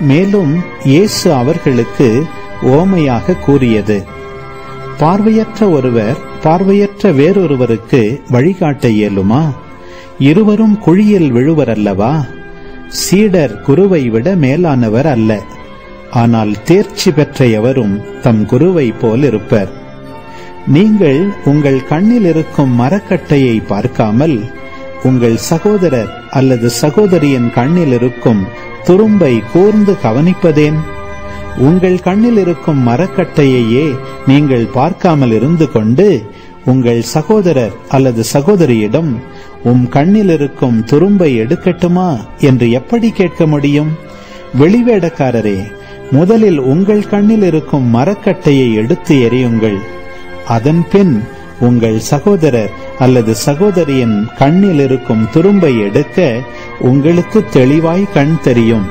மேலும் இயேசு அவர்களுக்கு ஓமையாக கூறியது: பார்வையற்ற ஒருவர் பார்வையற்ற வேறொருவருக்கு வழிகாட்ட இயலுமா? இருவரும் குழியில் விழுவர் அல்லவா? சீடர் குருவை விட மேலானவர் அல்ல, ஆனால் தேர்ச்சி பெற்ற எவரும் தம் குருவை போல் இருப்பர். நீங்கள் உங்கள் கண்ணில் இருக்கும் மரக்கட்டையை பார்க்காமல் உங்கள் சகோதரர் அல்லது சகோதரியின் கண்ணில் இருக்கும் துரும்பை கூர்ந்து கவனிப்பதேன்? உங்கள் கண்ணில் இருக்கும் மரக்கட்டையையே நீங்கள் பார்க்காமல் இருந்து கொண்டு உங்கள் சகோதரர் அல்லது சகோதரியிடம் உம் கண்ணில் இருக்கும் துரும்பை எடுக்கட்டுமா என்று எப்படி கேட்க முடியும்? வெளிவேடக்காரரே, முதலில் உங்கள் கண்ணில் இருக்கும் மரக்கட்டையை எடுத்து எறியுங்கள். அதன் பின் உங்கள் சகோதரர் அல்லது சகோதரியின் கண்ணில் இருக்கும் துரும்பை எடுக்க உங்களுக்கு தெளிவாய் கண் தெரியும்.